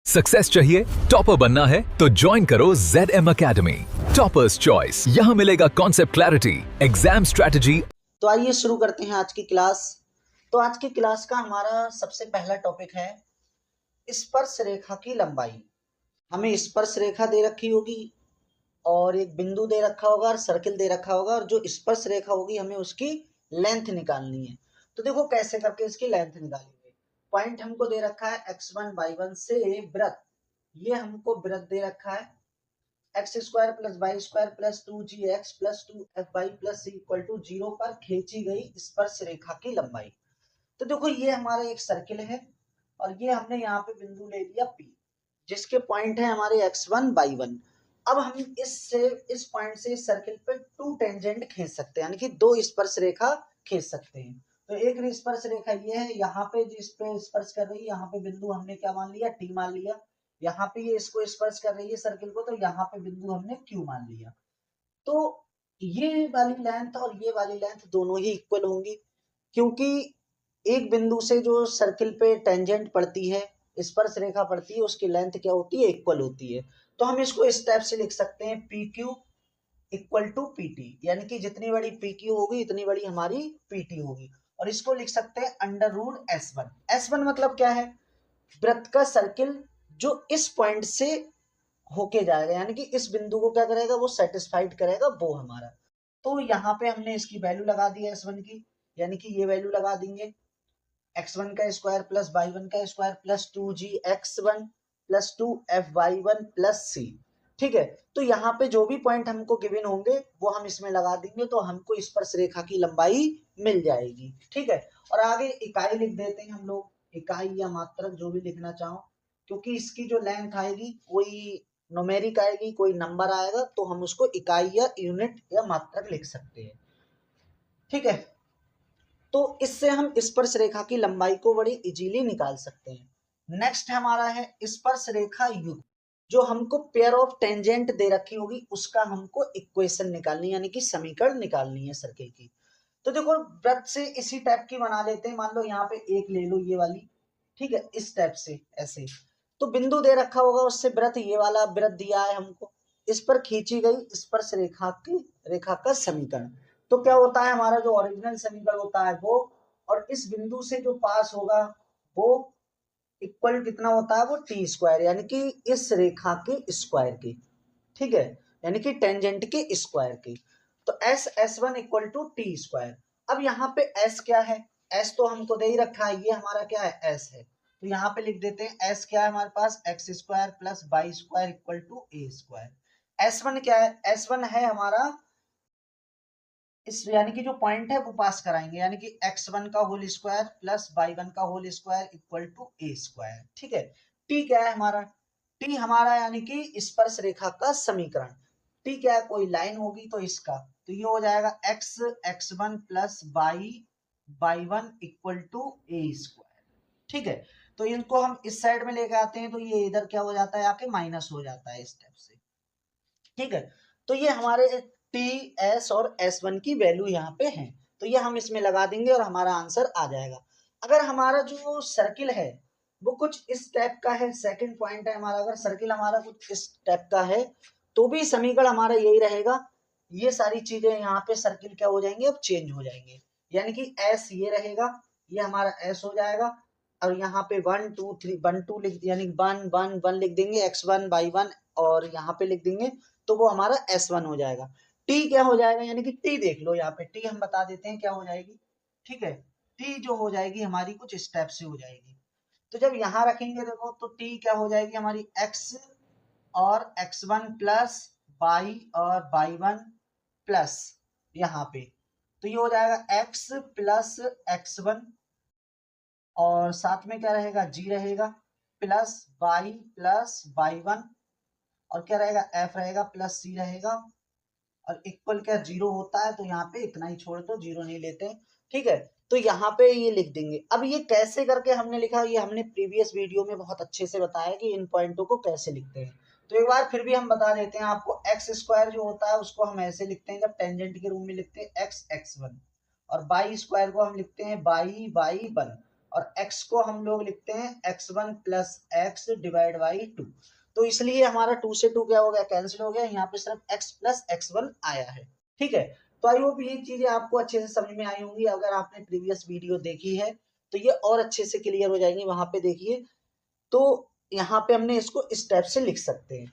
Success चाहिए, topper बनना है तो ज्वाइन करो ZM Academy, टॉपर्स चॉइस। यहाँ मिलेगा कॉन्सेप्ट क्लैरिटी, एग्जाम स्ट्रेटजी। तो आइए शुरू करते हैं आज की क्लास। तो आज की क्लास का हमारा सबसे पहला टॉपिक है स्पर्श रेखा की लंबाई। हमें स्पर्श रेखा दे रखी होगी और एक बिंदु दे रखा होगा और सर्किल दे रखा होगा, और जो स्पर्श रेखा होगी हमें उसकी लेंथ निकालनी है। तो देखो कैसे करके इसकी लेंथ निकालेंगे। पॉइंट हमको दे रखा है x1 y1 से वृत्त, ये हमको वृत्त दे रखा है x square plus y square plus 2gx plus 2fy plus c equal to 0 पर खींची गई स्पर्श रेखा की लंबाई। तो देखो ये हमारा एक सर्किल है और ये हमने यहाँ पे बिंदु ले लिया P, जिसके पॉइंट है हमारे x1 y1। अब हम इस पॉइंट से इस सर्किल पे टू टेंजेंट खींच सकते हैं, यानी कि दो स्पर्श रेखा खींच सकते हैं। तो एक स्पर्श रेखा ये है, यहाँ पे जिस पे स्पर्श कर रही है, यहाँ पे बिंदु हमने क्या मान लिया, T मान लिया। यहाँ पे ये इसको स्पर्श कर रही है सर्किल को, तो यहाँ पे बिंदु हमने Q मान लिया। तो ये वाली लेंथ और ये वाली लेंथ दोनों ही इक्वल होंगी, क्योंकि एक बिंदु से जो सर्किल पे टेंजेंट पड़ती है, स्पर्श रेखा पड़ती है, उसकी लेंथ क्या होती है, इक्वल होती है। तो हम इसको इस टाइप से लिख सकते हैं PQ इक्वल टू PT, यानी कि जितनी बड़ी PQ होगी इतनी बड़ी हमारी PT होगी। और इसको लिख सकते हैं अंडर रूट S1। S1 मतलब क्या है, वृत्त का सर्किल जो इस पॉइंट से होके जाएगा, यानी कि इस बिंदु को क्या करेगा, वो सेटिस्फाइड करेगा, वो हमारा। तो यहाँ पे हमने इसकी वैल्यू लगा दी है S1 की, यानी कि ये वैल्यू लगा देंगे x1 का स्क्वायर प्लस y1 का square plus 2gx1 plus 2fy1 plus c। ठीक है, तो यहाँ पे जो भी पॉइंट हमको गिवन होंगे वो हम इसमें लगा देंगे, तो हमको स्पर्श रेखा की लंबाई मिल जाएगी। ठीक है, और आगे इकाई लिख देते हैं हम लोग, इकाई या मात्रक जो भी लिखना चाहो, क्योंकि इसकी जो लेंथ आएगी कोई न्यूमेरिक आएगी, कोई नंबर आएगा, तो हम उसको इकाई या यूनिट या मात्रक लिख सकते हैं। ठीक है, तो इससे हम स्पर्श रेखा की लंबाई को बड़ी इजीली निकाल सकते हैं। नेक्स्ट हमारा है स्पर्श रेखा युग्म, जो हमको पेयर ऑफ टेंजेंट दे रखी होगी, उसका हमको इक्वेशन निकालनी, यानी कि समीकरण निकालनी है सर्किल की। तो देखो वृत्त से इसी टाइप की बना लेते हैं। मान लो यहाँ पे एक ले लो ये वाली, ठीक है, इस टाइप से ऐसे। तो बिंदु दे रखा होगा, उससे वृत्त ये वाला वृत्त दिया है हमको, इस पर खींची गई स्पर्श रेखा का समीकरण। तो क्या होता है, हमारा जो ओरिजिनल समीकरण होता है वो, और इस बिंदु से जो पास होगा वो इक्वल कितना होता है, वो टी स्क्वायर, यानी कि इस रेखा के स्क्वायर की। ठीक है, यानी कि टेंजेंट के स्क्वायर की। तो S1 equal to T square. अब यहाँ पे S क्या है, S तो हमको दे ही रखा है, ये हमारा क्या है, S है। तो यहाँ पे लिख देते हैं S क्या है हमारे पास, x square plus y square equal to a square. S1 क्या है, S1 है हमारा इस, यानी कि जो पॉइंट है वो पास कराएंगे, यानी कि x1 का होल स्क्वायर प्लस y1 का whole square equal to a square. ठीक है, t क्या है हमारा, t हमारा यानी कि स्पर्श रेखा का समीकरण। t क्या है, कोई लाइन होगी तो इसका, तो ये हो जाएगा x x1 plus y1 equal to a square. ठीक है, तो इनको हम इस साइड में लेके आते हैं, तो ये इधर क्या हो जाता है, आके माइनस हो जाता है इस टाइप से। ठीक है, तो ये हमारे टी एस और S1 की वैल्यू यहाँ पे है, तो ये हम इसमें लगा देंगे और हमारा आंसर आ जाएगा। अगर हमारा जो सर्किल है वो कुछ इस टाइप का है, सेकंड पॉइंट है हमारा, अगर सर्किल हमारा कुछ इस टाइप का है तो भी समीकरण हमारा यही रहेगा। ये सारी चीजें यहाँ पे सर्किल क्या हो जाएंगे, अब चेंज हो जाएंगे, यानी कि S ये रहेगा, ये हमारा S हो जाएगा, और यहाँ पे 1 2 3 1 2 लिख, यानी 1 1 1 लिख देंगे, x1 y1, और यहाँ पे लिख देंगे, तो वो हमारा S1 हो जाएगा। T क्या हो जाएगा, यानी कि T देख लो, यहाँ पे T हम बता देते हैं क्या हो जाएगी। ठीक है, T जो हो जाएगी हमारी कुछ स्टेप से हो जाएगी। तो जब यहाँ रखेंगे देखो, तो T क्या हो जाएगी हमारी, x और x1 प्लस y और y1 प्लस यहाँ पे, तो ये हो जाएगा x प्लस x1, और साथ में क्या रहेगा, g रहेगा, प्लस y प्लस y1, और क्या रहेगा, f रहेगा प्लस c रहेगा, और इक्वल क्या जीरो होता है, तो यहाँ पे इतना ही छोड़ दो, जीरो नहीं लेते। ठीक है, तो यहाँ पे ये लिख देंगे। अब ये कैसे करके हमने लिखा, ये हमने प्रीवियस वीडियो में बहुत अच्छे से बताया कि इन पॉइंटों को कैसे लिखते हैं। तो एक बार फिर भी हम बता देते हैं आपको, एक्स स्क्वायर जो होता है उसको हम ऐसे लिखते हैं, जब टेंजेंट के रूप में लिखते हैं x x1, और बाई स्क्वायर को हम लिखते हैं बाई बाई 1, और x को हम लोग लिखते हैं x1 plus x divide by 2। तो इसलिए हमारा 2 से 2 क्या हो गया, कैंसिल हो गया, यहाँ पे सिर्फ x प्लस x1 आया है। ठीक है, तो आई होप ये चीजें आपको अच्छे से समझ में आई होंगी। अगर आपने प्रीवियस वीडियो देखी है तो ये और अच्छे से क्लियर हो जाएंगी, वहां पे देखिए। तो यहाँ पे हमने इसको स्टेप से लिख सकते हैं।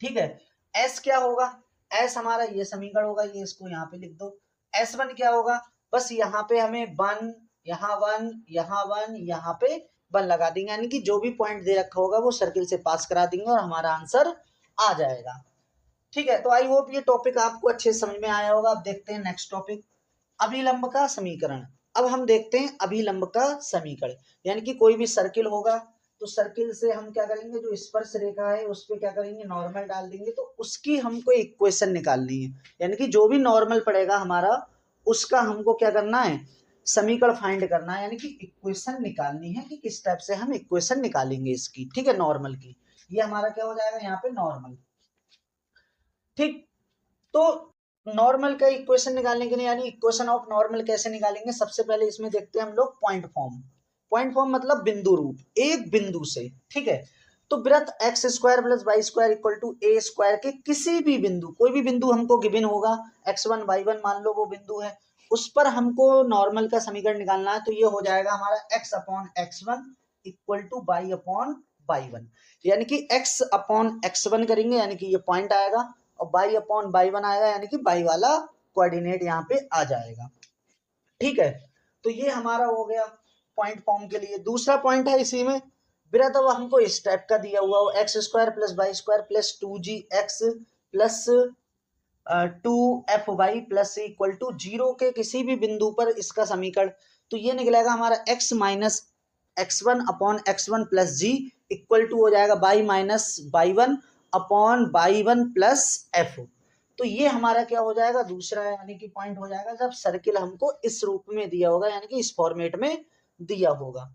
ठीक है, S क्या होगा, S हमारा ये समीकरण होगा, ये इसको यहाँ पे लिख दो। S1 क्या होगा, बस यहाँ पे हमें 1 यहाँ 1 यहाँ 1 यहाँ पे 1 लगा देंगे, यानी कि जो भी पॉइंट दे रखा होगा वो सर्किल से पास करा देंगे और हमारा आंसर आ जाएगा। ठीक है, तो आई होप ये टॉपिक आपको अच्छे से समझ में आया होगा। अब देखते हैं नेक्स्ट टॉपिक, अभिलंब का समीकरण। अब हम देखते हैं अभिलंब का समीकरण, यानी कि कोई भी सर्किल होगा तो सर्किल से हम क्या करेंगे, जो स्पर्श रेखा है उस पर क्या करेंगे, नॉर्मल डाल देंगे, तो उसकी हमको इक्वेशन निकालनी है। यानी कि जो भी नॉर्मल पड़ेगा हमारा, उसका हमको क्या करना है, समीकरण फाइंड करना है, यानी कि इक्वेशन निकालनी है कि किस टाइप से हम इक्वेशन निकालेंगे इसकी। ठीक है, नॉर्मल की, ये हमारा क्या हो जाएगा यहाँ पे नॉर्मल। ठीक, तो नॉर्मल का इक्वेशन निकालने के लिए, यानी इक्वेशन ऑफ नॉर्मल कैसे निकालेंगे, सबसे पहले इसमें देखते हैं हम लोग पॉइंट फॉर्म। पॉइंट फॉर्म मतलब बिंदु रूप, एक बिंदु से। ठीक है, तो वृत्त x square plus y square equal to a square के किसी भी बिंदु, कोई भी बिंदु हमको गिवन होगा, x1 y1 मान लो वो बिंदु है, उस पर हमको नॉर्मल का समीकरण निकालना है। तो ये हो जाएगा हमारा x upon x1 equal to y upon y1, यानी कि x अपॉन x1 करेंगे, यानी कि ये पॉइंट आएगा, और y अपॉन y1 आएगा, यानी कि y वाला कोऑर्डिनेट यहाँ पे आ जाएगा। ठीक है, तो ये हमारा हो गया पॉइंट फॉर्म के लिए। दूसरा पॉइंट है इसी में, वृत्त अब हमको इस टाइप का दिया हुआ हो, x square plus y square plus 2gx plus 2fy plus equal to 0 के किसी भी बिंदु पर इसका समीकरण। तो ये निकलेगा हमारा x minus x1 upon x1 plus g equal to हो जाएगा y minus y1 upon y1 plus f। तो ये हमारा क्या हो जाएगा, दूसरा यानी कि पॉइंट हो जाएगा, जब सर्किल हमको इस रूप में दिया होगा, यानी कि इस फॉर्मेट में दिया होगा।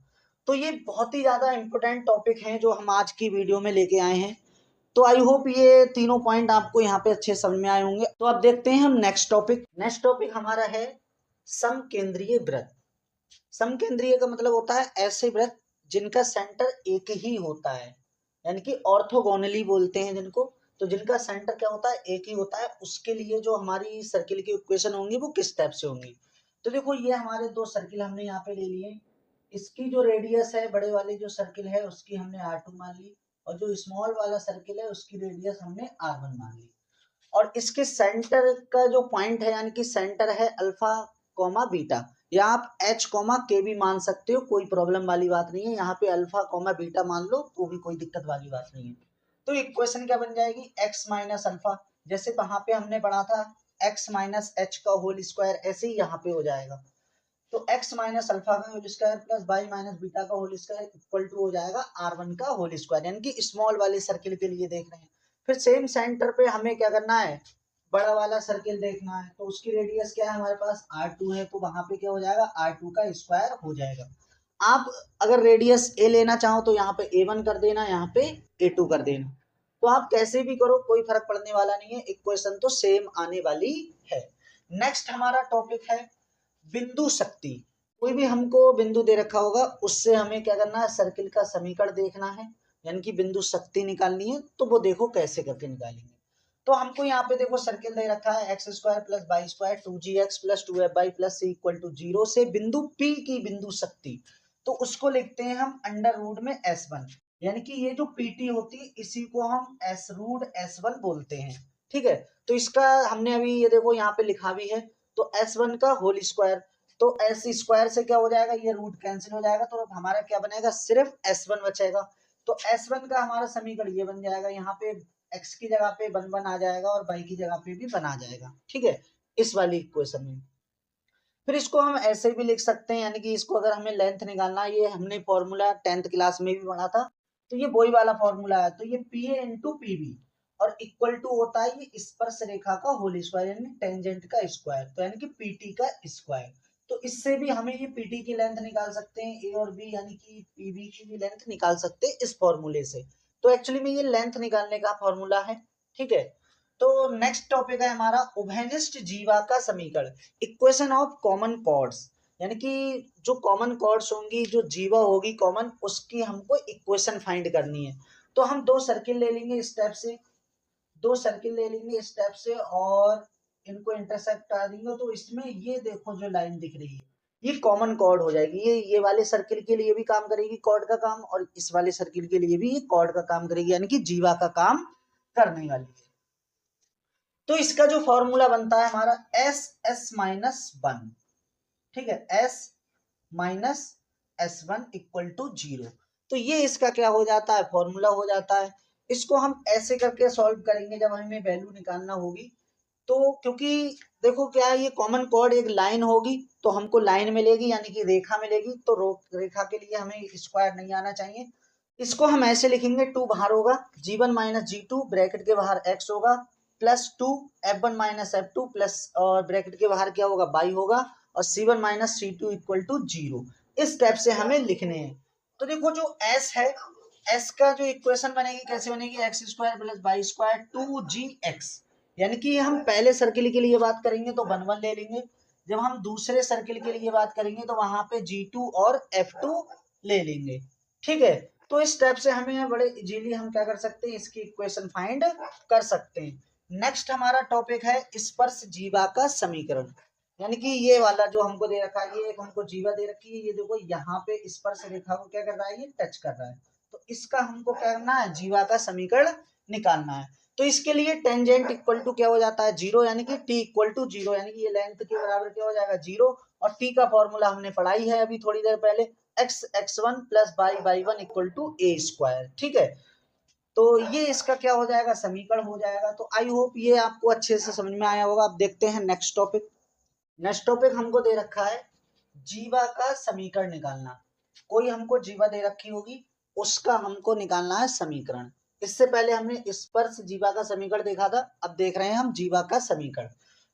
तो ये बहुत ही ज्यादा इंपॉर्टेंट टॉपिक हैं जो हम आज की वीडियो में लेके आए हैं। तो आई होप ये तीनों पॉइंट आपको यहाँ पे अच्छे समझ में आए होंगे। तो अब देखते हैं हम नेक्स्ट टॉपिक। नेक्स्ट टॉपिक हमारा है समकेंद्रीय वृत्त। समकेंद्रीय का मतलब होता है ऐसे वृत्त जिनका सेंटर एक ही होता है, यानी कि ऑर्थोगोनली बोलते हैं जिनको। तो जिनका सेंटर क्या होता है, एक ही होता है, उसके लिए जो हमारी सर्किल की इक्वेशन होंगी वो किस टाइप से होंगी। तो देखो, ये हमारे दो सर्किल हमने यहाँ पे ले लिए। इसकी जो रेडियस है, बड़े वाले जो सर्किल है उसकी हमने R2 मान ली, और जो स्मॉल वाला सर्किल है उसकी रेडियस हमने R1 मान ली। और इसके सेंटर का जो पॉइंट है, यानी कि सेंटर है अल्फा कॉमा बीटा, या आप एच कॉमा के भी मान सकते हो, कोई प्रॉब्लम वाली बात नहीं है। यहाँ पे अल्फा कॉमा बीटा मान लो तो भी कोई दिक्कत वाली बात नहीं है। तो इक्वेशन क्या बन जाएगी, एक्स माइनस अल्फा, जैसे वहां पे हमने पढ़ा था एक्स माइनस एच का होल स्क्वायर, ऐसे ही यहाँ पे हो जाएगा। तो x माइनस अल्फा का whole square plus y minus beta का होल स्क्वायर इक्वल टू हो जाएगा R1 का होल स्क्वायर, यानी कि स्मॉल वाले सर्किल के लिए देख रहे हैं। फिर सेम सेंटर पे हमें क्या करना है, बड़ा वाला सर्किल देखना है। तो उसकी रेडियस क्या है, हमारे पास R2 है, तो वहां पे क्या हो जाएगा, R2 का स्क्वायर हो जाएगा। आप अगर रेडियस a लेना चाहो तो यहाँ पे a1 कर देना, यहाँ पे a2 कर देना। तो आप कैसे भी करो, कोई फर्क पड़ने वाला नहीं है, इक्वेशन तो सेम आने वाली है। नेक्स्ट हमारा टॉपिक है बिंदु शक्ति। कोई भी हमको बिंदु दे रखा होगा, उससे हमें क्या करना है, सर्किल का समीकरण देखना है, यानी कि बिंदु शक्ति निकालनी है। तो वो देखो कैसे करके निकालेंगे। तो हमको यहाँ पे देखो सर्किल दे रखा है x square plus y square 2gx plus 2fy plus c equal to 0 से बिंदु P की बिंदु शक्ति। तो उसको लिखते हैं हम अंडर रूट में S1, यानी कि ये जो PT होती है इसी को हम S रूट S1 बोलते हैं। ठीक है, तो इसका हमने अभी ये देखो यहाँ पे लिखा भी है। तो S1 का होल स्क्वायर, तो S स्क्वायर से क्या हो जाएगा, ये रूट कैंसिल हो जाएगा, तो अब हमारा क्या बनेगा, सिर्फ S1 बचेगा। तो S1 का हमारा समीकरण ये बन जाएगा, यहाँ पे x की जगह पे 1 1 आ जाएगा और y की जगह पे भी 1 आ जाएगा। ठीक है, इस वाली इक्वेशन में। फिर इसको हम ऐसे भी लिख सकते हैं, यानी कि इसको अगर हमें लेंथ निकालना है, ये हमने फॉर्मूला 10th क्लास में भी पढ़ा था, तो ये वही वाला फॉर्मूला है। तो ये PA इंटू PB और इक्वल टू होता है ये स्पर्श रेखा का होल स्क्वायर, यानी टेंजेंट का स्क्वायर, तो यानी कि PT का स्क्वायर। तो इससे भी हमें ये PT की लेंथ निकाल सकते हैं, A और B, यानी कि PB की भी लेंथ निकाल सकते हैं इस फॉर्मूले से। तो एक्चुअली में ये लेंथ निकालने का फॉर्मूला है। ठीक है, तो नेक्स्ट टॉपिक है हमारा उभयनिष्ठ जीवा का समीकरण, इक्वेशन ऑफ कॉमन कॉर्ड्स। यानी कि जो कॉमन कॉर्ड्स होंगी, जो जीवा होगी कॉमन, उसकी हमको इक्वेशन फाइंड करनी है। तो हम दो सर्किल ले लेंगे स्टेप से, दो सर्किल ले लेंगे स्टेप से और इनको इंटरसेक्ट कर देंगे। तो इसमें ये देखो जो लाइन दिख रही है ये कॉमन कॉर्ड हो जाएगी, ये वाले सर्किल के लिए भी काम करेगी कॉर्ड का काम, और इस वाले सर्किल के लिए भी ये कॉर्ड का काम करेगी, यानी कि जीवा का काम करने वाली है। तो इसका जो फॉर्मूला बनता है हमारा एस एस माइनस वन, ठीक है, s minus s one equal to zero. तो ये इसका क्या हो जाता है, फॉर्मूला हो जाता है। इसको हम ऐसे करके सॉल्व करेंगे जब हमें वैल्यू निकालना होगी। तो क्योंकि देखो क्या है, ये कॉमन कॉर्ड एक लाइन होगी तो हमको लाइन मिलेगी, यानी कि रेखा मिलेगी। तो रेखा के लिए हमें स्क्वायर नहीं आना चाहिए। इसको हम ऐसे लिखेंगे, टू बाहर होगा, g one minus g two bracket के बाहर एक्स होगा, plus two f one minus f two plus और ब्रैकेट के बाहर क्या होगा, बाई होगा, और c one minus c two equal to zero. इस स्टेप से हमें लिखने हैं। तो देखो जो एस है, एस का जो इक्वेशन बनेगी कैसे बनेगी, x square plus y square two g x, यानी कि हम पहले सर्किल के लिए बात करेंगे तो वन वन ले लेंगे, जब हम दूसरे सर्किल के लिए बात करेंगे तो वहां पे G2 और F2 ले लेंगे, ठीक है। तो इस स्टेप से हमें बड़े इजीली हम क्या कर सकते हैं, इसकी इक्वेशन फाइंड कर सकते हैं। नेक्स्ट हमारा टॉपिक है स्पर्श जीवा का समीकरण, यानी कि ये वाला जो हमको दे रखा है, ये एक हमको जीवा दे रखी है, ये देखो यहाँ पे स्पर्श रेखा को क्या कर रहा है, ये टच कर रहा है। तो इसका हमको क्या करना है, जीवा का समीकरण निकालना है। तो इसके लिए टेंजेंट इक्वल टू क्या हो जाता है, जीरो, यानी कि टी इक्वल टू जीरो, यानी कि ये लेंथ के बराबर क्या हो जाएगा, जीरो। और टी का फॉर्मूला हमने पढ़ाई है अभी थोड़ी देर पहले, x x one plus y y one equal to a square, ठीक है। तो ये इसका क्या हो जाएगा, समीकरण हो जाएगा। तो आई होप ये आपको अच्छे से समझ में आया होगा। अब देखते हैं नेक्स्ट टॉपिक। नेक्स्ट टॉपिक हमको दे रखा है जीवा का समीकरण निकालना। कोई हमको जीवा दे रखी होगी, उसका हमको निकालना है समीकरण। इससे पहले हमने स्पर्श जीवा का समीकरण देखा था, अब देख रहे हैं हम जीवा का समीकरण।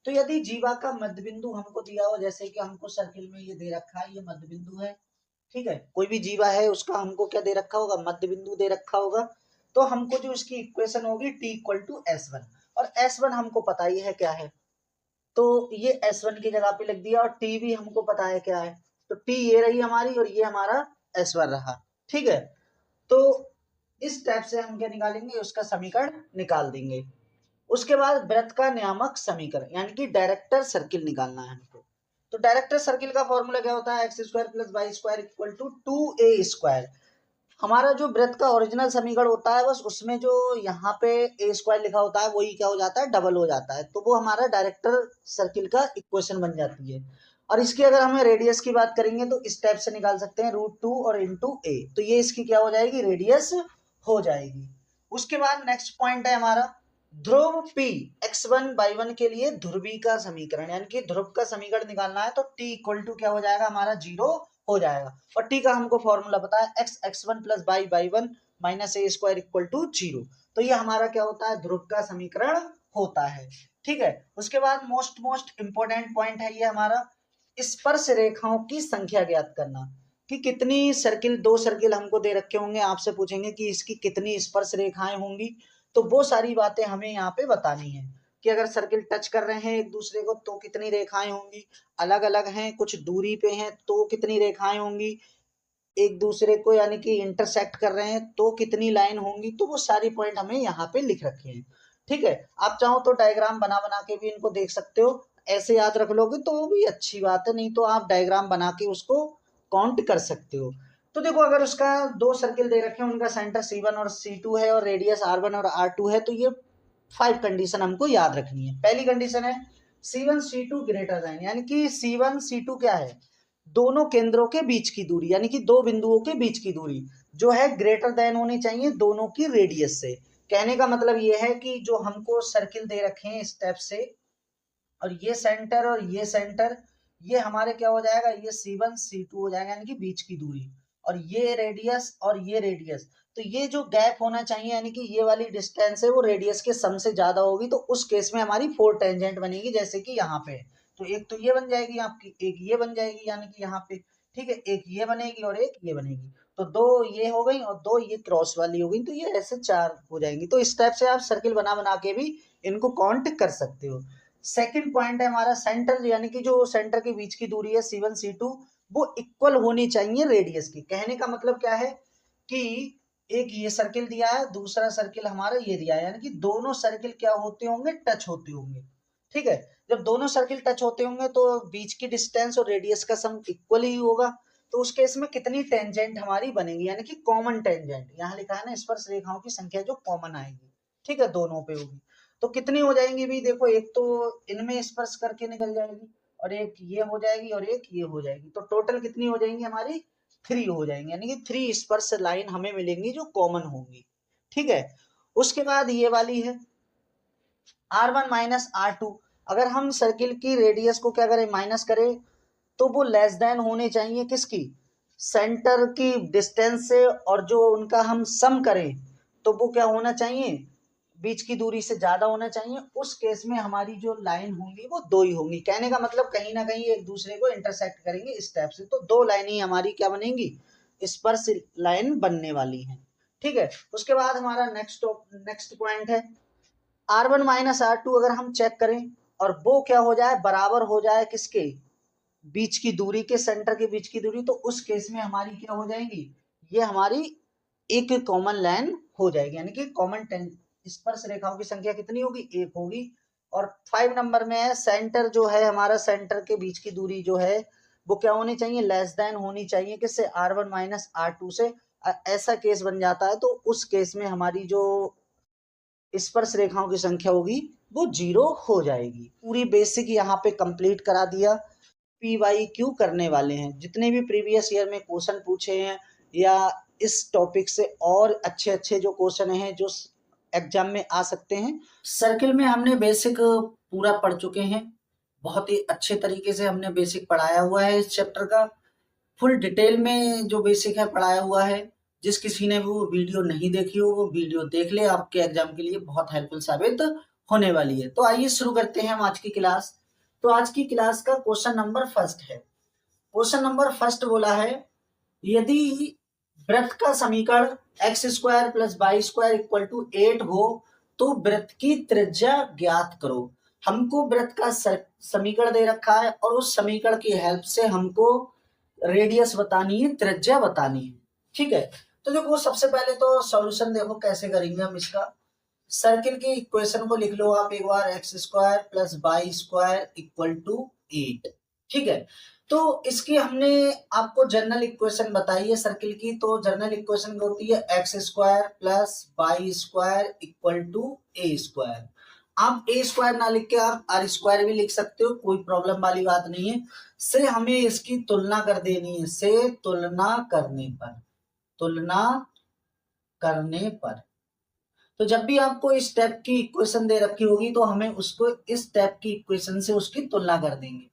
तो यदि जीवा का मध्य बिंदु हमको दिया हो, जैसे कि हमको सर्किल में ये दे रखा है, ये मध्य बिंदु है, ठीक है, कोई भी जीवा है उसका हमको क्या दे रखा होगा, मध्य बिंदु दे रखा होगा। तो हमको जो इसकी इक्वेशन होगी t equal to s one, और एस वन हमको पता ही है क्या है, तो ये S1 की जगह पे लिख दिया, और T भी हमको पता है क्या है, तो T ये रही हमारी और ये हमारा S1 रहा, ठीक है। तो इस टाइप से हम क्या निकालेंगे, उसका समीकरण निकाल देंगे। उसके बाद वृत्त का नियामक समीकरण, यानी कि डायरेक्टर सर्किल निकालना है हमको। तो डायरेक्टर सर्किल का फॉर्मूला क्या होता है, x square plus y square equal to to a square. हमारा जो वृत्त का ओरिजिनल समीकरण होता है, बस उसमें जो यहाँ पे ए स्क्वायर लिखा होता है वही क्या हो जाता है, डबल हो जाता है। तो वो हमारा डायरेक्टर सर्किल का इक्वेशन बन जाती है। और इसकी अगर हमें रेडियस की बात करेंगे तो इस टाइप से निकाल सकते हैं, रूट टू और इंटू ए। तो ये इसकी क्या हो जाएगी, रेडियस हो जाएगी। उसके बाद नेक्स्ट पॉइंट है हमारा ध्रुव P x1 y1 के लिए ध्रुवी का समीकरण, यानी कि ध्रुव का समीकरण निकालना है। तो T इक्वल टू क्या हो जाएगा, हमारा जीरो हो जाएगा। और T का हमको फॉर्मूला पता है, x x1 plus y y one minus a square equal to zero. तो ये हमारा क्या होता है, ध्रुव का समीकरण होता है, ठीक है। उसके बाद मोस्ट इंपोर्टेंट पॉइंट है ये हमारा स्पर्श रेखाओं की संख्या ज्ञात करना, कि कितनी सर्किल, दो सर्किल हमको दे रखे होंगे, आपसे पूछेंगे कि इसकी कितनी स्पर्श रेखाएं होंगी। तो वो सारी बातें हमें यहाँ पे बतानी है, कि अगर सर्किल टच कर रहे हैं एक दूसरे को तो कितनी रेखाएं होंगी, अलग अलग हैं कुछ दूरी पे हैं तो कितनी रेखाएं होंगी, एक दूसरे को यानी कि इंटरसेक्ट कर रहे हैं तो कितनी लाइन होंगी। तो वो सारी पॉइंट हमें यहाँ पे लिख रखे हैं, ठीक है। आप चाहो तो डायग्राम बना बना के भी इनको देख सकते हो, ऐसे याद रख लोगे तो वो भी अच्छी बात है, नहीं तो आप डायग्राम बना के उसको काउंट कर सकते हो। तो देखो अगर उसका दो सर्किल दे रखे हैं, उनका सेंटर C1 और C2 है और रेडियस R1 और R2 है, तो ये 5 कंडीशन हमको याद रखनी है। पहली कंडीशन है C1 C2 ग्रेटर देन, यानी कि C1 C2 क्या है, दोनों केंद्रों के बीच की दूरी, यानी कि दो बिंदुओं के बीच की दूरी जो है ग्रेटर देन होनी चाहिए दोनों की रेडियस से। कहने का मतलब ये है कि जो हमको सर्किल दे रखे हैं स्टेप से, और ये सेंटर और ये सेंटर, ये हमारे क्या हो जाएगा, ये C1 C2 हो जाएगा, यानी कि बीच की दूरी, और ये रेडियस और ये रेडियस। तो ये जो गैप होना चाहिए, यानी कि ये वाली डिस्टेंस है वो रेडियस के सम से ज्यादा होगी, तो उस केस में हमारी 4 टेंजेंट बनेगी, जैसे कि यहाँ पे। तो एक तो ये बन जाएगी आपकी, एक ये बन जाएगी, यानी कि यहाँ पे, ठीक है, एक ये बनेगी और एक ये बनेगी। तो दो ये हो गई और दो ये क्रॉस वाली हो गई, तो ये ऐसे 4 हो जाएंगी। तो इस टाइप से आप सर्किल बना बना के भी इनको काउंट कर सकते हो। सेकंड पॉइंट है हमारा सेंटर, यानी कि जो सेंटर के बीच की दूरी है C1 C2 वो इक्वल होनी चाहिए रेडियस की। कहने का मतलब क्या है कि एक ये सर्किल दिया है, दूसरा सर्किल हमारा ये दिया है, यानी कि दोनों सर्किल क्या होते होंगे, टच होते होंगे। ठीक है, जब दोनों सर्किल टच होते होंगे तो बीच की डिस्टेंस और रेडियस का सम इक्वल ही होगा। तो उस केस में कितनी टेंजेंट हमारी बनेगी, यानी कि कॉमन टेंजेंट, यहाँ लिखा है ना स्पर्श रेखाओं की संख्या जो कॉमन आएगी। ठीक है, दोनों पे होगी तो कितनी हो जाएंगी भी, देखो एक तो इनमें स्पर्श करके निकल जाएगी और एक ये हो जाएगी और एक ये हो जाएगी, तो टोटल कितनी हो जाएंगी हमारी 3 हो जाएंगी, यानी कि 3 स्पर्श लाइन हमें मिलेंगी जो कॉमन होंगी। ठीक है, उसके बाद ये वाली है R1 माइनस R2। अगर हम सर्किल की रेडियस को क्या करें, माइनस करें, तो वो लेस देन होने चाहिए किसकी, सेंटर की डिस्टेंस से, और जो उनका हम सम करें तो वो क्या होना चाहिए, बीच की दूरी से ज्यादा होना चाहिए। उस केस में हमारी जो लाइन होंगी वो दो ही होंगी। कहने का मतलब कहीं ना कहीं एक दूसरे को इंटरसेक्ट करेंगे इस टाइप से, तो दो लाइन ही हमारी क्या बनेंगी, स्पर्श लाइन बनने वाली है। ठीक है, उसके बाद हमारा नेक्स्ट पॉइंट है R1 माइनस R2। अगर हम चेक करें और वो क्या हो जाए, बराबर हो जाए किसके, बीच की दूरी के, सेंटर के बीच की दूरी, तो उस केस में हमारी क्या हो जाएगी, ये हमारी एक कॉमन लाइन हो जाएगी, यानी कि कॉमन स्पर्श रेखाओं की संख्या कितनी होगी, एक होगी। और 5 नंबर में है सेंटर जो है हमारा, सेंटर के बीच की दूरी जो है वो क्या होनी चाहिए, लेस देन होनी चाहिए किससे, R1 माइनस R2 से। ऐसा केस बन जाता है तो उस केस में हमारी जो स्पर्श रेखाओं की संख्या होगी वो 0 हो जाएगी। पूरी बेसिक यहाँ पे कंप्लीट करा दिया। PYQ करने वाले हैं, जितने भी प्रीवियस ईयर में क्वेश्चन पूछे हैं या इस टॉपिक से और अच्छे अच्छे जो क्वेश्चन हैं जो एग्जाम में आ सकते हैं, सर्किल में हमने बेसिक पूरा पढ़ चुके हैं। बहुत ही अच्छे तरीके से हमने बेसिक पढ़ाया हुआ है इस चैप्टर का, फुल डिटेल में जो बेसिक है पढ़ाया हुआ है। जिस किसी ने वो वीडियो नहीं देखी हो वो वीडियो देख ले, आपके एग्जाम के लिए बहुत हेल्पफुल साबित होने वाली है। तो आइए शुरू करते हैं हम आज की क्लास। तो आज की क्लास का क्वेश्चन नंबर फर्स्ट है। क्वेश्चन नंबर फर्स्ट बोला है, यदि वृत्त का समीकरण x square plus y square equal to 8 हो तो वृत्त की त्रिज्या ज्ञात करो। हमको वृत्त का समीकरण दे रखा है और उस समीकरण की हेल्प से हमको रेडियस बतानी है, त्रिज्या बतानी है। ठीक है, तो देखो सबसे पहले तो सॉल्यूशन देखो कैसे करेंगे हम इसका। सर्किल की इक्वेशन को लिख लो आप एक बार, x square plus y square equal to 8। ठीक है, तो इसकी हमने आपको जनरल इक्वेशन बताई है सर्किल की। तो जनरल इक्वेशन होती है x square plus y square equal to a square. आप ए स्क्वायर ना लिख के आप आर स्क्वायर भी लिख सकते हो, कोई प्रॉब्लम वाली बात नहीं है। से हमें इसकी तुलना कर देनी है, से तुलना करने पर, तुलना करने पर। तो जब भी आपको इस टाइप की इक्वेशन दे रखी होगी तो हमें उसको इस टाइप की इक्वेशन से उसकी तुलना कर देंगे।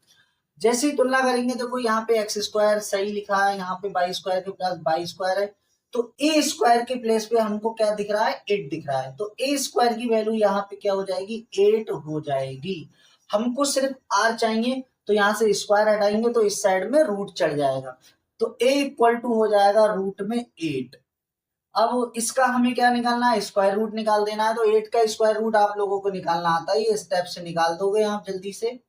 जैसे ही तुलना करेंगे, देखो यहाँ पे एक्स स्क्वायर सही लिखा है, यहाँ पे वाई स्क्वायर के प्लस वाई स्क्वायर है, तो ए स्क्वायर के प्लेस पे हमको क्या दिख रहा है, 8 दिख रहा है। तो ए स्क्वायर की वैल्यू यहाँ पे क्या हो जाएगी, 8 हो जाएगी। हमको सिर्फ आर चाहिए, तो यहाँ से स्क्वायर हटाएंगे तो इस साइड में रूट चढ़ जाएगा, तो ए इक्वल टू हो जाएगा रूट में 8। अब इसका हमें क्या निकालना है, स्क्वायर रूट निकाल देना है। तो 8 का स्क्वायर रूट आप लोगों को निकालना आता है, ये स्टेप से निकाल दोगे आप जल्दी से।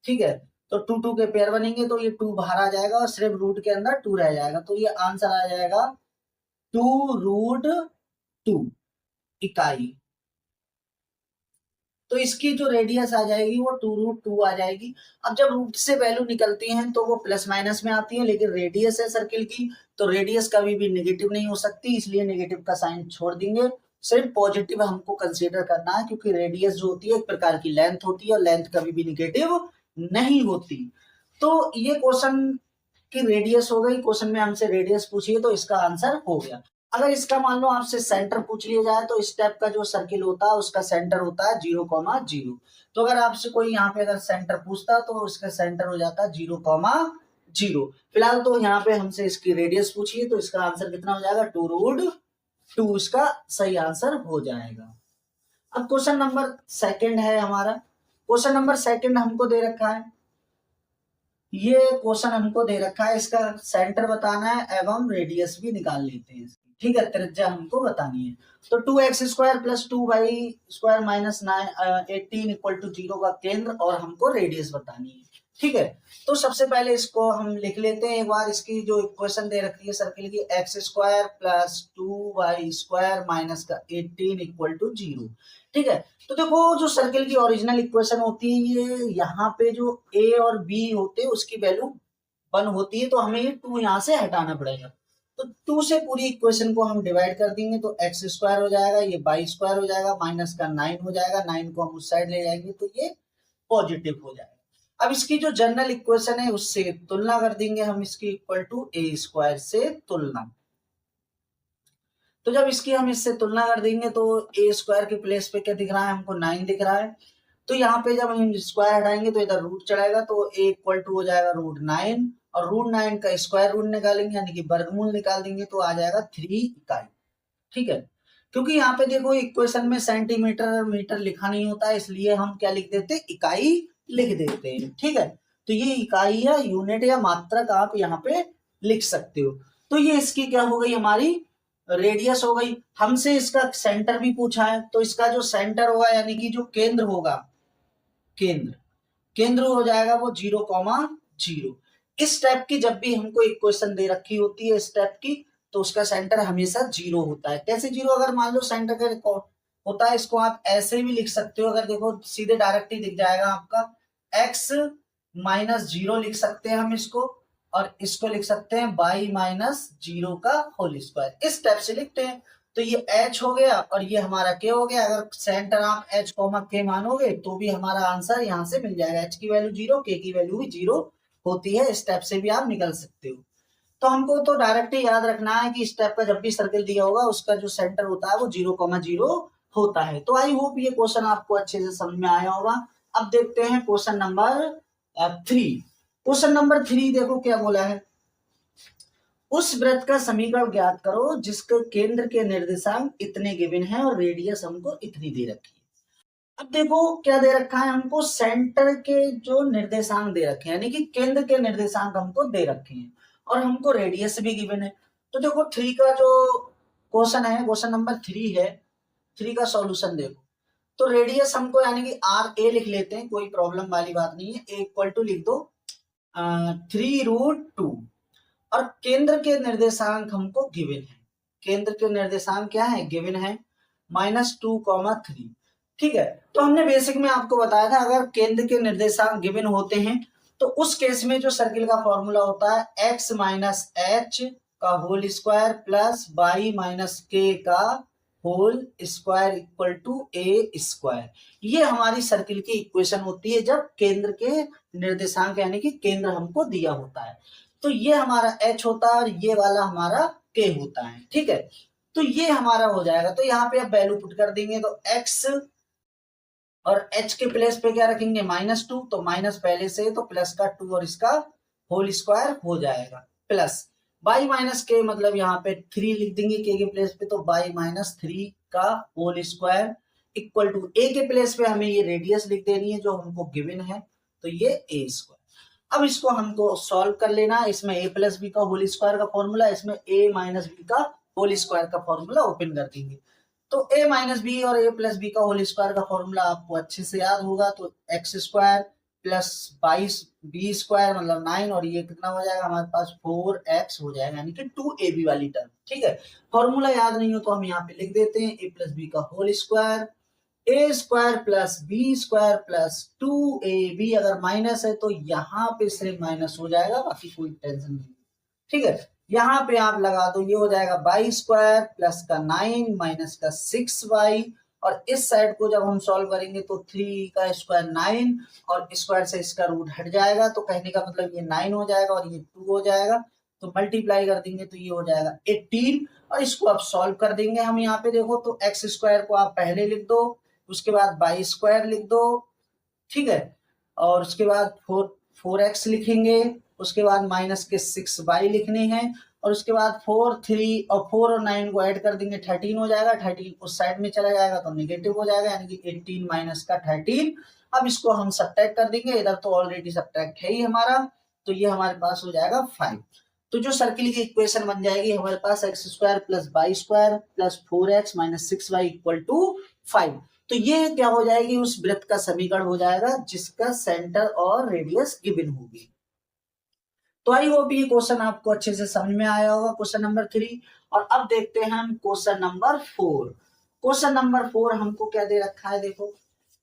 ठीक है, तो 2 2 के पेयर बनेंगे तो ये 2 बाहर आ जाएगा और सिर्फ रूट के अंदर 2 रह जाएगा, तो ये आंसर आ जाएगा 2 रूट 2 इकाई। तो इसकी जो रेडियस आ जाएगी वो 2 रूट 2 आ जाएगी। अब जब रूट से वैल्यू निकलती हैं तो वो प्लस माइनस में आती है, लेकिन रेडियस है सर्किल की तो रेडियस कभी भी नेगेटिव नहीं हो सकती, इसलिए नेगेटिव का साइन छोड़ देंगे। सिर्फ पॉजिटिव हमको कंसीडर करना है, क्योंकि रेडियस जो होती है एक प्रकार की लेंथ होती है और लेंथ कभी भी नेगेटिव नहीं होती। तो ये क्वेश्चन की रेडियस हो गई, क्वेश्चन में हमसे रेडियस पूछिए तो इसका आंसर हो गया। अगर इसका मान लो आपसे सेंटर पूछ लिया जाए तो इस टाइप का जो सर्किल होता है उसका सेंटर होता है 0,0। तो अगर आपसे कोई यहाँ पे अगर सेंटर पूछता तो उसका सेंटर हो जाता है 0,0। फिलहाल तो यहाँ पे हमसे इसकी रेडियस पूछिए तो इसका आंसर कितना हो जाएगा, 2 रूट 2 इसका सही आंसर हो जाएगा। अब क्वेश्चन नंबर सेकंड है हमारा। क्वेश्चन नंबर सेकंड हमको दे रखा है, ये क्वेश्चन हमको दे रखा है, इसका सेंटर बताना है एवं रेडियस भी निकाल लेते हैं इसकी। ठीक है, त्रिज्या हमको बतानी है। तो 2x² plus 2y² minus 18 equal to 0 का केंद्र और हमको रेडियस बतानी है। ठीक है, तो सबसे पहले इसको हम लिख लेते हैं एक बार। इसकी जो इक्वेशन दे रखी है सर्किल की, x² प्लस 2y² माइनस का 18 इक्वल टू 0। ठीक है, तो देखो जो सर्किल की ओरिजिनल इक्वेशन होती है, ये यहाँ पे जो a और b होते हैं उसकी वैल्यू 1 होती है, तो हमें ये 2 यहाँ से हटाना पड़ेगा। तो 2 से पूरी इक्वेशन को हम डिवाइड कर देंगे तो x² हो जाएगा, ये y² हो जाएगा, माइनस का 9 हो जाएगा, 9 को हम उस साइड ले जाएंगे तो ये पॉजिटिव हो जाएगा। अब इसकी जो जनरल इक्वेशन है उससे तुलना कर देंगे हम, इसकी इक्वल टू a² से तुलना। तो जब इसकी हम इससे तुलना कर देंगे तो a² के प्लेस पे क्या दिख रहा है हमको, 9 दिख रहा है। तो यहाँ पे जब हम स्क्वायर हटाएंगे तो इधर रूट चढ़ाएगा, तो a इक्वल टू हो जाएगा √9 और √9 का स्क्वायर रूट निकालेंगे यानी कि वर्गमूल निकाल देंगे तो आ जाएगा 3 इकाई। ठीक है, क्योंकि यहाँ पे देखो इक्वेशन में सेंटीमीटर मीटर लिखा नहीं होता है, इसलिए हम क्या लिख देते हैं, इकाई लिख देते हैं। ठीक है, तो ये इकाई या यूनिट या मात्रक आप यहाँ पे लिख सकते हो। तो ये इसकी क्या हो गई, हमारी रेडियस हो गई। हमसे इसका सेंटर भी पूछा है, तो इसका जो सेंटर होगा यानी कि जो केंद्र होगा, केंद्र हो जाएगा वो 0,0। इस टाइप की जब भी हमको इक्वेशन दे रखी होती है इस टाइप की, तो उसका सेंटर हमेशा 0 होता है। कैसे 0? अगर मान लो सेंटर का होता है, इसको आप ऐसे भी लिख सकते हो। अगर देखो सीधे डायरेक्ट ही दिख जाएगा आपका, x-0 लिख सकते हैं हम इसको, और इसको लिख सकते हैं y-0 का होल स्क्वायर। इस टाइप से लिखते हैं। तो ये h हो गया और ये हमारा k हो गया। अगर सेंटर आप h, k मानोगे तो भी हमारा आंसर यहाँ से मिल जाएगा। h की वैल्यू 0, k की वैल्यू भी 0 होती है। इस टाइप से भी आप निकल सकते हो। तो हमको तो डायरेक्ट ही याद रखना है कि इस टाइप का जब भी सर्किल दिया होगा उसका जो सेंटर होता है वो 0,0 होता है। तो आई होप ये क्वेश्चन आपको अच्छे से समझ में आया होगा। अब देखते हैं क्वेश्चन नंबर 3। क्वेश्चन नंबर 3 देखो क्या बोला है, उस वृत्त का समीकरण ज्ञात करो जिसके केंद्र के निर्देशांक इतने गिवन है और रेडियस हमको इतनी दे रखी है। अब देखो क्या दे रखा है हमको, सेंटर के जो निर्देशांक दे रखे हैं यानी कि केंद्र के निर्देशांक हमको दे रखे हैं और हमको रेडियस भी गिवन है। तो देखो 3 का जो क्वेश्चन है, क्वेश्चन नंबर 3 है, 3 का सॉल्यूशन देखो। तो रेडियस हमको यानी कि RA लिख लेते हैं, कोई प्रॉब्लम वाली बात नहीं है। A इक्वल टू लिख दो 3√2 और केंद्र के निर्देशांक हमको गिवन है। केंद्र के निर्देशांक क्या है, गिवन है -2,3। ठीक है, तो हमने बेसिक में आपको बताया था अगर केंद्र के निर्देशांक गिवन होते हैं तो उस केस में जो सर्किल का फॉर्मूला होता है x माइनस h का whole square plus y minus k का whole square equal to a²। ये हमारी सर्किल की इक्वेशन होती है जब केंद्र के निर्देशांक यानी कि केंद्र हमको दिया होता है। तो ये हमारा h होता है और ये वाला हमारा k होता है। ठीक है, तो ये हमारा हो जाएगा। तो यहाँ पे अब वैल्यू पुट कर देंगे तो x और h के प्लेस पे क्या रखेंगे, -2, तो माइनस पहले से तो प्लस का 2 और इसका होल स्क्वायर हो जाएगा, प्लस y माइनस के मतलब यहाँ पे 3 लिख देंगे k के प्लेस पे, तो y माइनस 3 का whole square equal to a के प्लेस पे हमें ये रेडियस लिख देनी है जो हमको गिवन है, तो ये a²। अब इसको हमको सॉल्व कर लेना है। इसमें a प्लस बी का होल स्क्वायर का फॉर्मूला, इसमें a माइनस बी का होल स्क्वायर का फॉर्मूला ओपन कर देंगे। तो a माइनस बी और a प्लस बी का होल स्क्वायर का फॉर्मूला आपको अच्छे से याद होगा। तो x² प्लस 22 b² मतलब 9 और ये कितना हो जाएगा हमारे पास 4x हो जाएगा यानी कि 2ab वाली टर्म। ठीक है, फॉर्मूला याद नहीं हो तो हम यहाँ पे लिख देते हैं a प्लस बी का whole square, a² plus b² plus 2ab। अगर माइनस है तो यहाँ पे सिर्फ माइनस हो जाएगा, बाकी कोई टेंशन नहीं। ठीक है, यहाँ पे आप लगा दो, ये हो जाएगा y² प्लस का 9 माइनस का 6y और इस साइड को जब हम सॉल्व करेंगे तो 3 का स्क्वायर 9 और स्क्वायर से इसका रूट हट जाएगा, तो कहने का मतलब ये 9 हो जाएगा और ये 2 हो जाएगा। तो मल्टीप्लाई कर देंगे तो ये हो जाएगा 18 और इसको अब सॉल्व कर देंगे हम। यहाँ पे देखो तो x² को आप पहले लिख दो, उसके बाद y² लिख दो। ठीक है, और उसके बाद 4x लिखेंगे, उसके बाद माइनस के 6y लिखने हैं और उसके बाद 4, 3 और 4 और 9 को ऐड कर देंगे 13 हो जाएगा। 13 उस साइड में चला जाएगा तो नेगेटिव हो जाएगा यानी कि 18 माइनस का 13। अब इसको हम सब्ट्रैक्ट कर देंगे, इधर तो ऑलरेडी सब्ट्रैक्ट है ही हमारा, तो ये हमारे पास हो जाएगा 5। तो जो सर्किल की इक्वेशन बन जाएगी हमारे पास x square plus y square plus 4x minus 6y equal to 5। तो ये क्या हो जाएगी, उस वृत्त का समीकरण हो जाएगा जिसका सेंटर और रेडियस गिवन होगी। तो आई होप ये क्वेश्चन आपको अच्छे से समझ में आया होगा, क्वेश्चन नंबर 3। और अब देखते हैं हम क्वेश्चन नंबर 4। क्वेश्चन नंबर 4 हमको क्या दे रखा है, देखो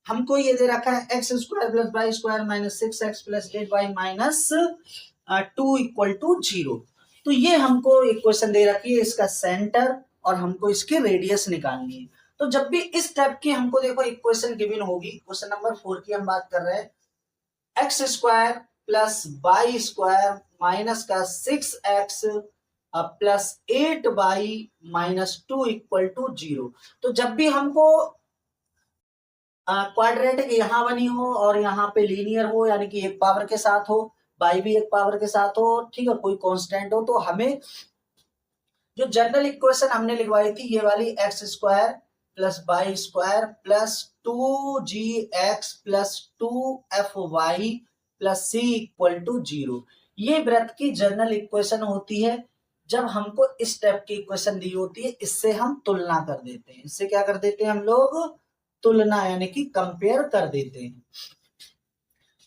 हमको ये दे रखा है x square plus y square minus 6x plus 8y minus 2 equal to 0। तो ये हमको इक्वेशन दे रखी है, इसका सेंटर और हमको इसकी रेडियस निकालनी है। तो जब भी इस टाइप की हमको देखो इक्वेशन गिवन होगी, क्वेश्चन नंबर 4 की हम बात कर रहे हैं, x square plus y square minus का 6x plus 8y minus 2 equal to 0। तो जब भी हमको क्वाड्रेटिक यहाँ बनी हो और यहाँ पे लीनियर हो, यानी कि एक पावर के साथ हो, बाई भी एक पावर के साथ हो, ठीक है, कोई कांस्टेंट हो, तो हमें जो जनरल इक्वेशन हमने लिखवाई थी ये वाली x square plus y square plus 2gx plus 2fy plus c equal to 0, ये वृत्त की जनरल इक्वेशन होती है। जब हमको इस टाइप की इक्वेशन दी होती है, इससे हम तुलना कर देते हैं, इससे क्या कर देते हैं हम लोग, तुलना यानी कि कंपेयर कर देते हैं।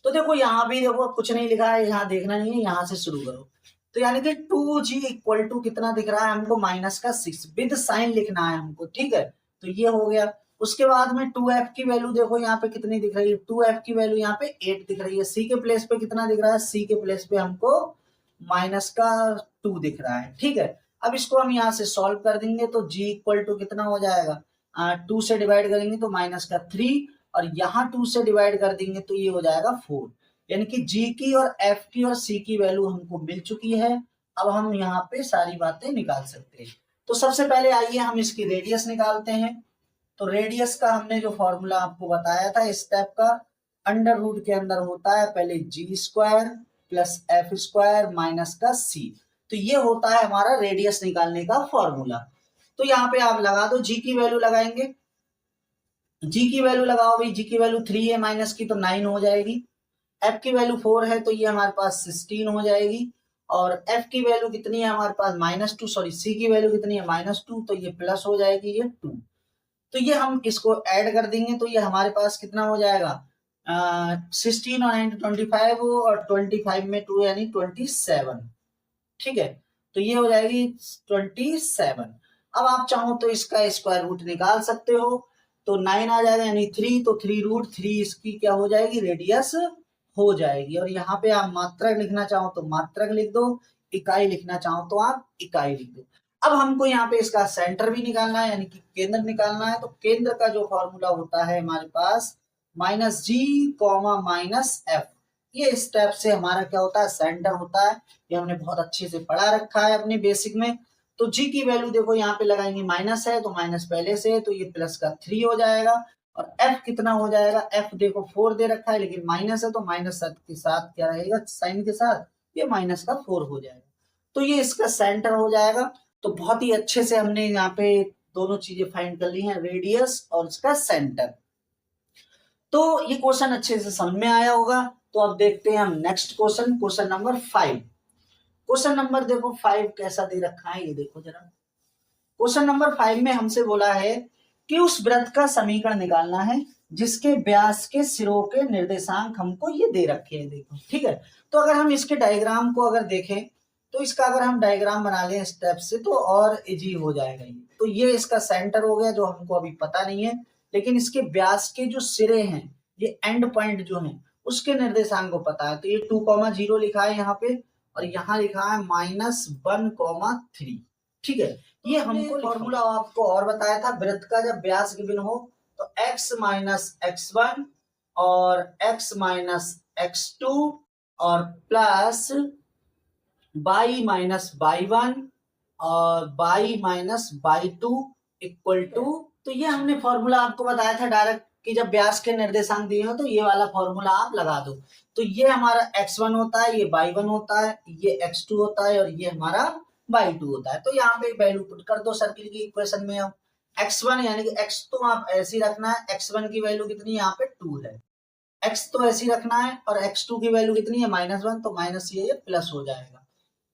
तो देखो यहाँ भी देखो कुछ नहीं लिखा है, यहाँ देखना नहीं है, यहाँ से शुरू करो। तो यानी कि 2g इक्वल टू कितना दिख रहा है हमको, माइनस का 6 विद साइन लिखना है हमको, ठीक है। तो ये हो गया। उसके बाद में 2f की वैल्यू देखो यहाँ पे कितनी दिख रही है, 2f की वैल्यू यहाँ पे 8 दिख रही है। c के प्लेस पे कितना दिख रहा है, c के प्लेस पे हमको माइनस का 2 दिख रहा है, ठीक है। अब इसको हम यहाँ से सॉल्व कर देंगे तो g इक्वल टू कितना हो जाएगा, 2 से डिवाइड करेंगे तो माइनस का 3, और यहाँ 2 से डिवाइड कर देंगे तो ये हो जाएगा 4। यानी कि g की और f की और c की वैल्यू हमको मिल चुकी है। अब हम यहाँ पे सारी बातें निकाल सकते हैं। तो सबसे पहले आइए हम इसकी रेडियस निकालते हैं। तो रेडियस का हमने जो फॉर्मूला आपको बताया था इस टाइप का, अंडर रूट के अंदर होता है पहले G square plus F square minus का सी। तो ये होता है हमारा रेडियस निकालने का फॉर्मूला। तो यहाँ पे आप लगा दो, जी की वैल्यू लगाएंगे, जी की वैल्यू लगाओ भाई, जी की वैल्यू 3 है माइनस की तो 9 हो जाएगी, एफ की वैल्यू 4 है तो ये हमारे पास 16 हो जाएगी, और एफ की वैल्यू कितनी है हमारे पास -2, सॉरी सी की वैल्यू कितनी है -2, तो ये प्लस हो जाएगी ये 2। तो ये हम इसको ऐड कर देंगे तो ये हमारे पास कितना हो जाएगा, 16 और 25 और 25 में 2 यानी 27, ठीक है। तो ये हो जाएगी 27। अब आप चाहो तो इसका स्क्वायर रूट निकाल सकते हो, तो 9 आ जाएगा यानी 3, तो 3√3 इसकी क्या हो जाएगी, रेडियस हो जाएगी। और यहाँ पे आप मात्रक लिखना चाहो तो मात्रक लिख दो, इकाई लिखना चाहो तो आप इकाई लिख दो। अब हमको यहाँ पे इसका सेंटर भी निकालना है यानी कि केंद्र निकालना है। तो केंद्र का जो फॉर्मूला होता है हमारे पास -g, -f, ये स्टेप से हमारा क्या होता है, सेंटर होता है। ये हमने बहुत अच्छे से पढ़ा रखा है अपने बेसिक में। तो g की वैल्यू देखो यहाँ पे लगाएंगे, माइनस है तो माइनस पहले से है तो ये प्लस का 3 हो जाएगा, और f कितना हो जाएगा, f देखो 4 दे रखा है लेकिन माइनस है तो माइनस के साथ क्या रहेगा, साइन के साथ ये माइनस का 4 हो जाएगा। तो ये इसका सेंटर हो जाएगा। तो बहुत ही अच्छे से हमने यहाँ पे दोनों चीजें फाइंड कर ली हैं, रेडियस और इसका सेंटर। तो ये क्वेश्चन अच्छे से समझ में आया होगा। तो अब देखते हैं हम next question, question number 5। Question number देखो 5 कैसा दे रखा है, ये देखो जरा। क्वेश्चन नंबर 5 में हमसे बोला है कि उस वृत्त का समीकरण निकालना है जिसके व्यास के सिरों के निर्देशांक हमको ये दे रखे हैं, देखो, ठीक है। तो अगर हम इसके डायग्राम को अगर देखें तो इसका अगर हम डायग्राम बना लें स्टेप से तो और इजी हो जाएगा ये। तो ये इसका सेंटर हो गया जो हमको अभी पता नहीं है, लेकिन इसके व्यास के जो सिरे हैं, ये एंड पॉइंट जो है उसके निर्देशांक को पता है। तो ये 2,0 लिखा है यहाँ पे, और यहाँ लिखा है -1,3, ठीक है। ये हमको फॉर्मूला आपको और बताया था, वृत्त का जब व्यास गिवन हो तो x - x1 और x - x2 और प्लस y - y1 और y - y2 इक्वल टू, तो ये हमने फॉर्मूला आपको बताया था डायरेक्ट कि जब व्यास के निर्देशांक दिए हो तो ये वाला फॉर्मूला आप लगा दो। तो ये हमारा x1 होता है, ये y1 होता है, ये x2 होता है और ये हमारा y2 होता है। तो यहाँ पे वैल्यू पुट कर दो सर्किल की इक्वेशन में। अब x1 यानी कि x तो आप ऐसे ही रखना है, x1 की वैल्यू कितनी यहाँ पे 2 है, x तो ऐसे ही रखना है, और x2 की वैल्यू कितनी है -1 तो माइनस ये प्लस हो जाएगा,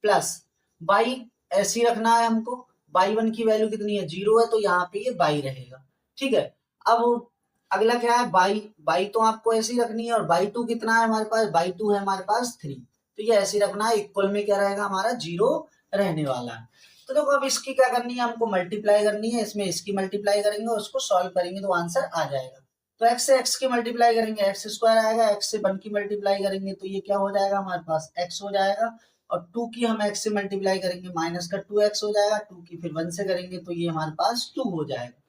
प्लस बाई ऐसी रखना है हमको, बाई वन की वैल्यू कितनी है 0 है, तो यहाँ पे ये बाई रहेगा। ठीक है, अब अगला क्या है बाई, बाई तो आपको ऐसी रखनी है, और बाई टू कितना है हमारे पास, बाई टू है हमारे पास 3, तो ये ऐसी रखना है, इक्वल में क्या रहेगा हमारा 0 रहने वाला है। तो देखो अब इसकी क्या करनी है हमको, मल्टीप्लाई करनी है, इसमें इसकी मल्टीप्लाई करेंगे और उसको सॉल्व करेंगे तो आंसर आ जाएगा। तो x से x की मल्टीप्लाई करेंगे एक्स स्क्वायर आएगा, x से 1 की मल्टीप्लाई करेंगे तो ये क्या हो जाएगा हमारे पास x हो जाएगा, और 2 की हम x से मल्टीप्लाई करेंगे माइनस का 2x हो जाएगा, 2 की फिर 1 से करेंगे तो ये हमारे पास 2 हो जाएगा,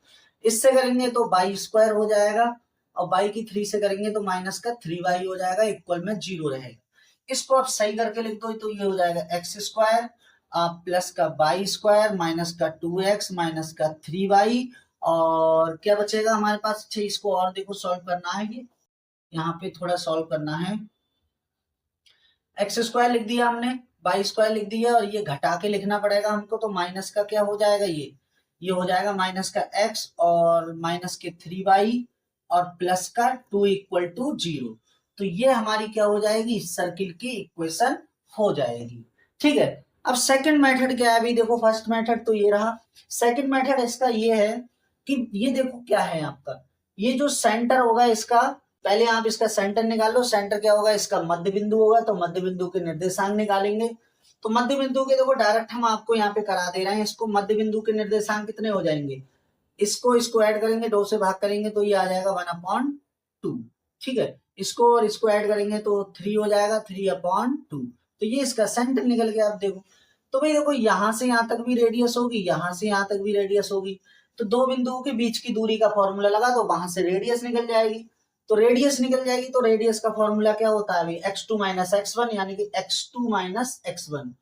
इससे करेंगे तो बाई स्क्वायर हो जाएगा, और बाई की 3 से करेंगे तो माइनस का 3y हो जाएगा, इक्वल में 0 रहेगा। इसको आप सही करके लिख दो तो ये हो जाएगा एक्स स्क्वायर प्लस का बाई स्क्वायर माइनस का 2x माइनस का 3y, और क्या बचेगा हमारे पास, अच्छा इसको और देखो सॉल्व करना है, ये यहाँ पे थोड़ा सॉल्व करना है। एक्स स्क्वायर लिख दिया हमने, बाई स्क्वायर लिख दिया, और ये घटा के लिखना पड़ेगा हमको, तो माइनस का क्या हो जाएगा, ये हो जाएगा माइनस का x और माइनस के 3y और प्लस का 2 इक्वल टू 0, तो ये हमारी क्या हो जाएगी, इस सर्किल की इक्वेशन हो जाएगी। ठीक है, अब सेकंड मेथड क्या है, अभी देखो फर्स्ट मेथड तो ये रहा, सेकंड मेथड इसका ये है कि ये देखो क्या है आपका, ये जो सेंटर होगा इसका, पहले आप इसका सेंटर निकाल लो, सेंटर क्या होगा इसका मध्य बिंदु होगा, तो मध्य बिंदु के निर्देशांक निकालेंगे, तो मध्य बिंदु के देखो डायरेक्ट हम आपको यहाँ पे करा दे रहे हैं, इसको मध्य बिंदु के निर्देशांक कितने हो जाएंगे, इसको ऐड करेंगे, 2 से भाग करेंगे तो ये आ जाएगा 1/2। ठीक है, इसको और इसको ऐड करेंगे तो 3 हो जाएगा 3/2, तो ये इसका सेंटर निकल गया। आप देखो तो भाई देखो यहाँ से यहाँ तक भी रेडियस होगी, यहाँ से यहाँ तक भी रेडियस होगी, तो दो बिंदुओं के बीच की दूरी का फॉर्मूला लगा दो, वहां से रेडियस निकल जाएगी, तो रेडियस निकल जाएगी, तो रेडियस का फॉर्मूला क्या होता है अभी x2 माइनस x1 यानी कि x2 माइनस x1,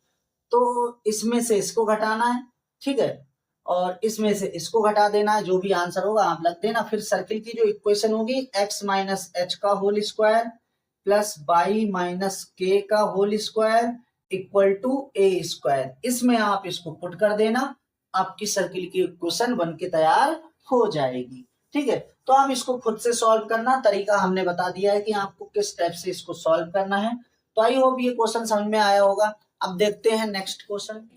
तो इसमें से इसको घटाना है। ठीक है, और इसमें से इसको घटा देना है, जो भी आंसर होगा आप लग देना, फिर सर्किल की जो इक्वेशन होगी x माइनस एच का whole square plus y minus k का whole square equal to a square, इसमें आप इसको पुट कर देना, आपकी सर्किल की इक्वेशन बन के तैयार हो जाएगी। ठीक है, तो आप इसको खुद से सॉल्व करना, तरीका हमने बता दिया है कि आपको किस टाइप से इसको सॉल्व करना है, तो आई होप ये क्वेश्चन समझ में आया होगा। अब देखते हैं नेक्स्ट क्वेश्चन,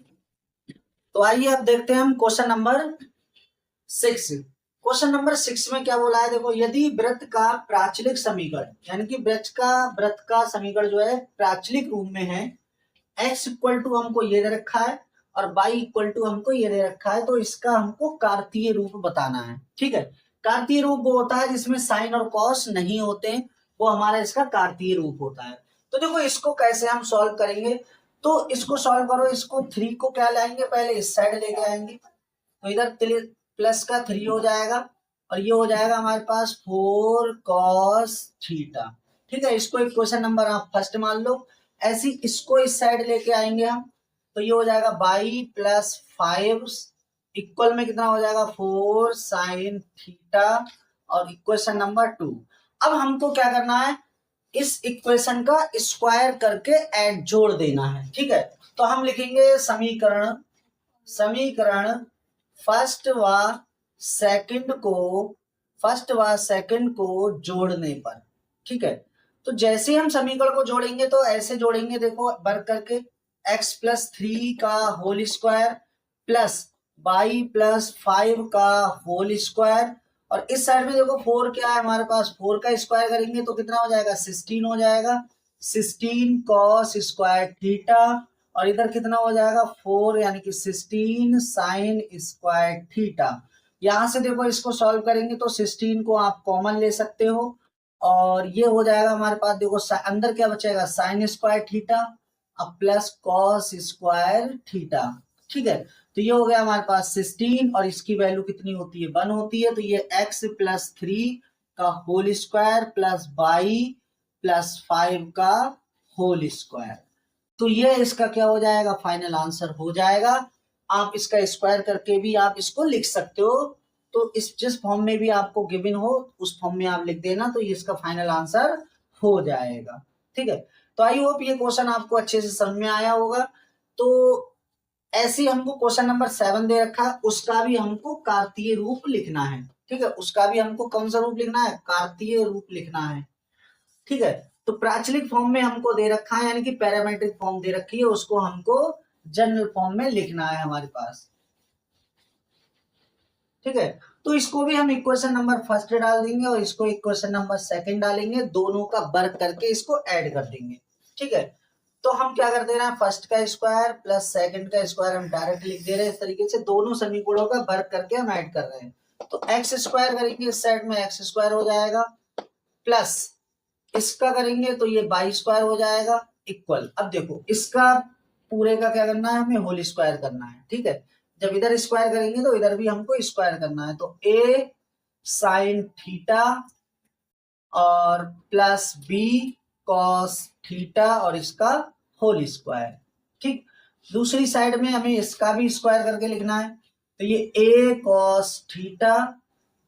तो आइए अब देखते हैं हम क्वेश्चन नंबर 6। क्वेश्चन नंबर 6 में क्या बोला है, देखो यदि वृत्त का प्राचलिक समीकरण यानी कि वृत्त का समीकरण जो है प्राचलिक रूप में है, x इक्वल टू हमको ये दे रखा है और y इक्वल टू हमको ये दे रखा है, तो इसका हमको कार्तीय रूप बताना है। ठीक है, कार्तीय रूप वो होता है जिसमें साइन और कॉस नहीं होते, वो हमारा इसका कार्तीय रूप होता है। तो देखो इसको कैसे हम सॉल्व करेंगे, तो इसको सॉल्व करो, इसको 3 को क्या लाएंगे, पहले इस साइड लेके आएंगे, तो इधर प्लस का 3 हो जाएगा और ये हो जाएगा हमारे पास 4 cos थीटा। ठीक है, इसको इक्वेशन नंबर आप फर्स्ट मान लो, ऐसी इसको इस साइड लेके आएंगे हम, तो ये हो जाएगा बाई प्लस 5 इक्वल में कितना हो जाएगा 4 साइन थीटा और इक्वेशन नंबर 2। अब हमको क्या करना है, इस इक्वेशन का स्क्वायर करके ऐड जोड़ देना है। ठीक है, तो हम लिखेंगे समीकरण फर्स्ट व सेकंड को जोड़ने पर। ठीक है, तो जैसे हम समीकरण को जोड़ेंगे तो ऐसे जोड़ेंगे, देखो वर्क करके x प्लस 3 का whole square plus y plus 5 का होल स्क्वायर, और इस साइड में देखो 4 क्या है हमारे पास, 4 का स्क्वायर करेंगे तो कितना हो जाएगा 16 हो जाएगा, 16 cos स्क्वायर थीटा, और इधर कितना हो जाएगा 4 यानी कि 16 साइन स्क्वायर थीटा। यहां से देखो इसको सॉल्व करेंगे तो 16 को आप कॉमन ले सकते हो, और ये हो जाएगा हमारे पास, देखो अंदर क्या बचेगा साइन स्क्वायर थीटा अब प्लस कॉस स्क्वायर थीटा। ठीक है, तो ये हो गया हमारे पास 16 और इसकी वैल्यू कितनी होती है 1 होती है, तो ये x प्लस 3 का whole square plus y plus 5 का होल स्क्वायर, तो ये इसका क्या हो जाएगा फाइनल आंसर हो जाएगा। आप इसका स्क्वायर करके भी आप इसको लिख सकते हो, तो इस जिस फॉर्म में भी आपको गिवन हो उस फॉर्म में आप लिख देना, तो ये इसका फाइनल आंसर हो जाएगा। ठीक है, तो आई होप ये क्वेश्चन आपको अच्छे से समझ में आया होगा। तो ऐसे हमको क्वेश्चन नंबर 7 दे रखा है, उसका भी हमको कार्तीय रूप लिखना है। ठीक है, उसका भी हमको कौन सा रूप लिखना है, कार्तीय रूप लिखना है। ठीक है, तो प्राचलिक फॉर्म में हमको दे रखा है यानी कि पैरामेट्रिक फॉर्म दे रखी है, उसको हमको जनरल फॉर्म में लिखना है हमारे पास, ठीक है। तो इसको भी हम इक्वेशन नंबर फर्स्ट डाल देंगे और इसको इक्वेशन नंबर सेकंड डालेंगे, दोनों का वर्ग करके इसको ऐड कर देंगे, ठीक है। तो हम क्या कर दे रहे हैं, फर्स्ट का स्क्वायर प्लस सेकंड का स्क्वायर हम डायरेक्ट लिख दे रहे हैं। इस तरीके से दोनों समीकरणों का वर्ग करके हम ऐड कर रहे हैं। तो एक्स स्क्वायर करेंगे इस साइड में एक्स स्क्वायर हो जाएगा, प्लस इसका करेंगे तो ये वाई स्क्वायर हो जाएगा इक्वल। अब देखो इसका पूरे का क्या करना है, हमें होल स्क्वायर करना है, ठीक है। जब इधर स्क्वायर करेंगे तो इधर भी हमको स्क्वायर करना है। तो ए साइन थीटा और प्लस बी कॉस थीटा और इसका होल स्क्वायर, ठीक। दूसरी साइड में हमें इसका भी स्क्वायर करके लिखना है। तो ये a cos theta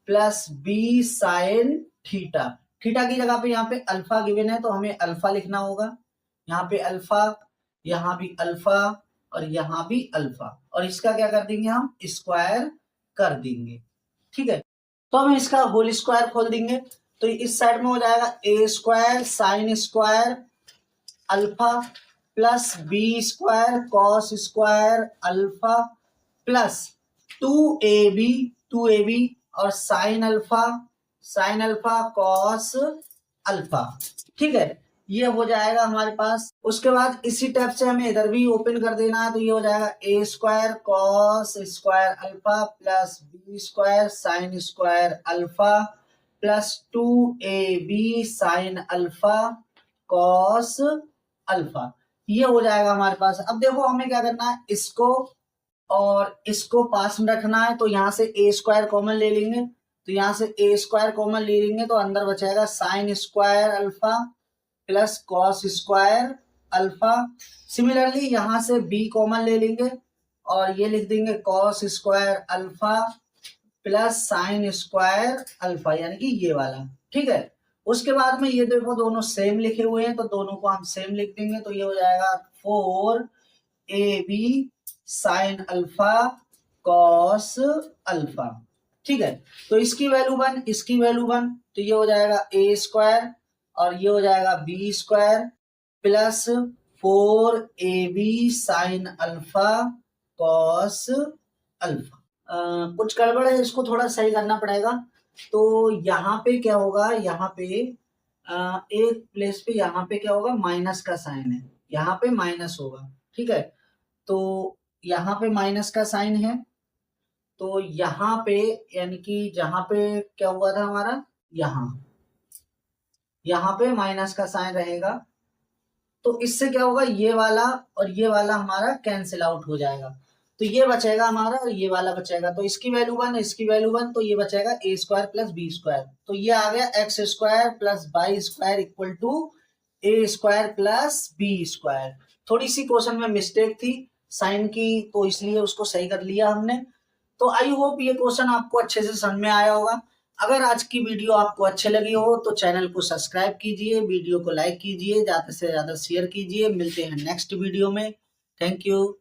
plus b sin theta, theta की जगह पे यहाँ पे अल्फा गिवन है तो हमें अल्फा लिखना होगा। यहाँ पे अल्फा, यहाँ भी अल्फा और यहाँ भी अल्फा, और इसका क्या कर देंगे हम, स्क्वायर कर देंगे, ठीक है। तो हम इसका होल स्क्वायर खोल देंगे। तो इस साइड में हो जाएगा a square sin square alpha plus b square cos square alpha plus 2ab और साइन अल्फा कॉस अल्फा, ठीक है। ये हो जाएगा हमारे पास। उसके बाद इसी टाइप से हमें इधर भी ओपन कर देना है। तो ये हो जाएगा a square cos square alpha plus b square sin square alpha plus 2ab sin alpha cos alpha, ये हो जाएगा हमारे पास। अब देखो हमें क्या करना है, इसको और इसको पास में रखना है। तो यहाँ से ए स्क्वायर कॉमन ले लेंगे। तो यहाँ से ए स्क्वायर कॉमन ले लेंगे तो अंदर बचेगा sign square alpha plus cos square alpha. Similarly यहाँ से बी कॉमन ले लेंगे और ये लिख देंगे cos square alpha plus sign square alpha, यानी कि ये वाला, ठीक है। उसके बाद में ये देखो दोनों सेम लिखे हुए हैं तो दोनों को हम सेम लिख देंगे। तो ये हो जाएगा 4ab sine alpha cos alpha, ठीक है। तो इसकी वैल्यू 1, इसकी वैल्यू 1, तो ये हो जाएगा ए स्क्वायर और ये हो जाएगा b square plus 4ab sine alpha cos alpha. कुछ गड़बड़ है, इसको थोड़ा सही करना पड़ेगा। तो यहाँ पे क्या होगा, यहाँ पे एक प्लेस पे यहाँ पे क्या होगा, माइनस का साइन है, यहाँ पे माइनस होगा, ठीक है। तो यहाँ पे माइनस का साइन है तो यहाँ पे यानी कि जहाँ पे क्या हुआ था हमारा, यहाँ पे माइनस का साइन रहेगा। तो इससे क्या होगा, ये वाला और ये वाला हमारा कैंसिल आउट हो जाएगा। तो ये बचेगा हमारा और ये वाला बचेगा। तो इसकी वैल्यू 1, इसकी वैल्यू 1, तो ये बचेगा a square plus b square. तो ये आ गया x square plus y square equal to a square plus b square. थोड़ी सी क्वेश्चन में मिस्टेक थी साइन की, तो इसलिए उसको सही कर लिया हमने। तो आई होप ये क्वेश्चन आपको अच्छे से समझ में आया होगा। अगर आज की वीडियो आपको अच्छी लगी हो तो चैनल को सब्सक्राइब कीजिए, वीडियो को लाइक कीजिए, ज्यादा से ज्यादा शेयर कीजिए। मिलते हैं नेक्स्ट वीडियो में। Thank you.